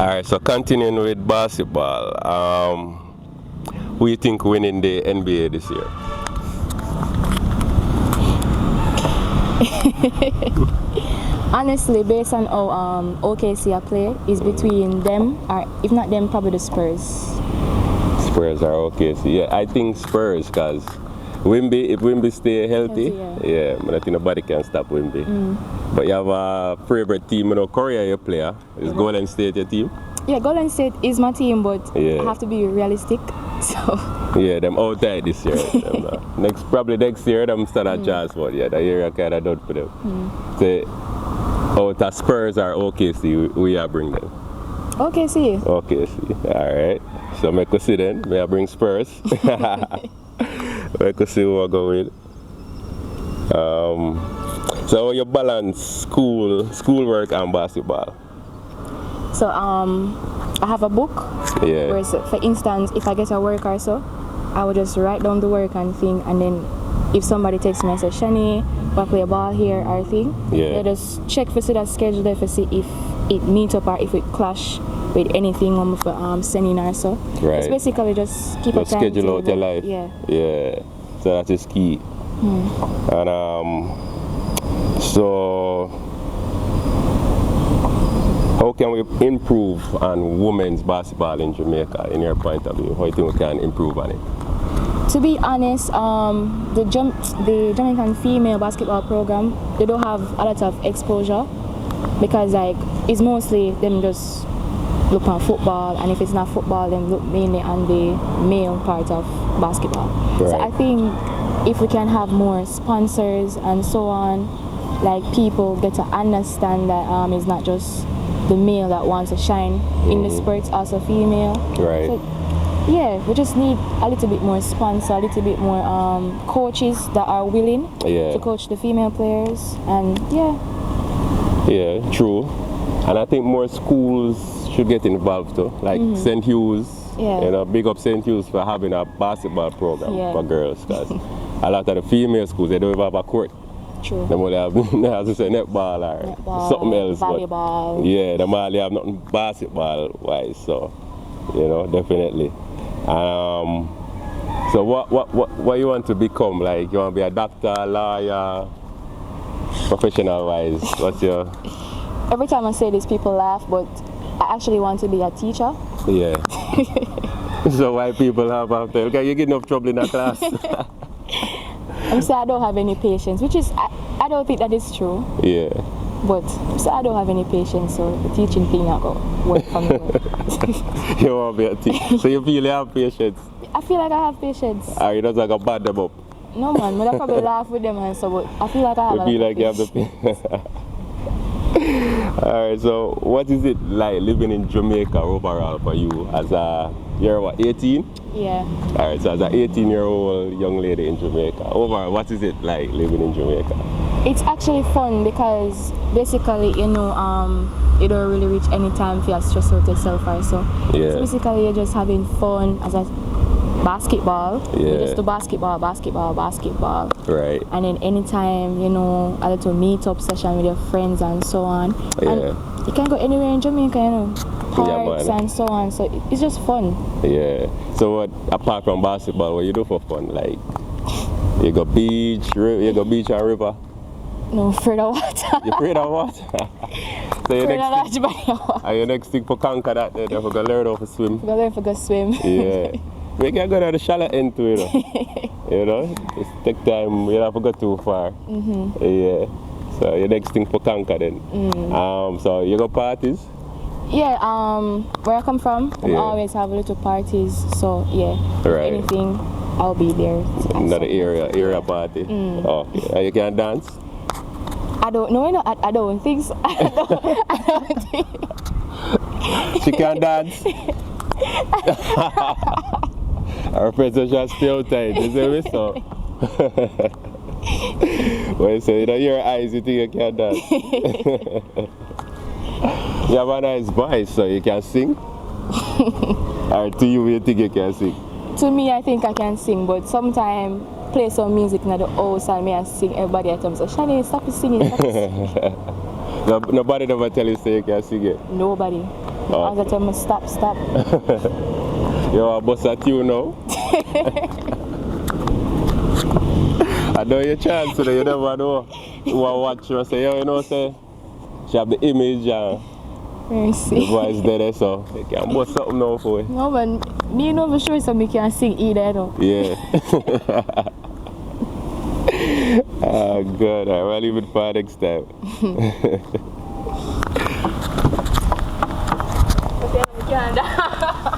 Alright, so continuing with basketball, who you think winning the NBA this year? Honestly, based on how OKC are play, is between them, or if not them, probably the Spurs. Spurs are OKC. Yeah, I think Spurs, because if Wimby stay healthy, yeah, I think nobody can stop Wimby. But you have a favorite team, you know, Korea your player. Is Golden State your team? Yeah, Golden State is my team, but Yeah. I have to be realistic. So Yeah, them outside this year. Probably next year them stand a chance, but yeah, the year kind of done for them. Say, out of Spurs or OKC, we are bring them. OKC. OKC, alright. So make us see then, may I bring Spurs? Make us see who I go with. So you balance schoolwork and basketball. So I have a book. Yeah. Where, for instance, if I get a work or so, I would just write down the work and thing, and then if somebody texts me and says, Shani, we play ball here or thing, Yeah. I just check for see that schedule there for see if it meets up or if it clash with anything on for sending or so. Right. It's basically just keep Just a time schedule out your life. Yeah. Yeah. So that is key. And so how can we improve on women's basketball in Jamaica, in your point of view? How do you think we can improve on it? To be honest, the Jamaican female basketball program, they don't have a lot of exposure because like it's mostly them just look on football, and if it's not football, then look mainly on the male part of basketball. Right. So I think if we can have more sponsors and so on, like people get to understand that it's not just the male that wants to shine in the sport, also female. Right. So, yeah, we just need a little bit more sponsor, a little bit more coaches that are willing to coach the female players, and Yeah, true. And I think more schools should get involved too, like St. Hugh's. Yeah. You know, big up St. Hugh's for having a basketball program for girls, because a lot of the female schools, they don't even have a court. True. They only have, as I say, netball or something else. Volleyball. But yeah, they only have nothing basketball-wise, so, you know, definitely. So what you want to become? Like, you want to be a doctor, lawyer, professional-wise? What's your... Every time I say this, people laugh, but I actually want to be a teacher. Yeah. So why people have after? Okay, you get enough trouble in that class. I'm saying I don't have any patience, which is, I don't think that is true. Yeah. But so I don't have any patience, so the teaching thing not go work for me. You want to be a teacher. So you feel you have patience? I feel like I have patience. Or you just like a bad them up? No man, but I probably laugh with them and so, but I feel like I have You feel like you have the patience. Alright, so what is it like living in Jamaica overall for you as you're what, 18? Yeah. Alright, so as an 18-year-old young lady in Jamaica, overall, what is it like living in Jamaica? It's actually fun because basically, you know, you don't really reach any time for you stress out yourself or so. Yeah. So basically you're just having fun as a basketball. Yeah. You just do basketball. Right. And then anytime, you know, a little meet-up session with your friends and so on. Yeah. And you can go anywhere in Jamaica, you know, parks man. and so on. So it's just fun. Yeah. So what, apart from basketball, what you do for fun? Like, you go beach and river? No, afraid of water. You afraid of water? So your next thing, water. and your next thing for conquer that, then you're going to learn how to swim. Go learn to go swim. Yeah. We can go down the shallow end to it, you know. Just take time, you don't have to go too far. Yeah. So your next thing for conquer then. So you go parties? Yeah, where I come from, we Yeah. always have little parties. So yeah, Right. if anything, I'll be there. Another area party. Okay. And you can dance? I don't know, I don't think so. I don't think. She can dance? Our friends are just still tight, you see me? So. Well, you say, you know, your eyes, you think you can dance. You have a nice voice, so you can sing? Or to you think you can sing? To me, I think I can sing, but sometimes play some music in the house and me and sing. Everybody at home say, Shani, stop singing. Nobody never tell you say you can sing it? Nobody. I got to tell me stop. Yo, I bust at you now. I know your chance today, you never know. You want to watch her say, yo, you know, say, she have the image and Let me see. the voice there, so you can bust something now for you. No, man, me know for sure so me can sing either though. Yeah. Oh, God, I'll leave it for next time. Okay, we can.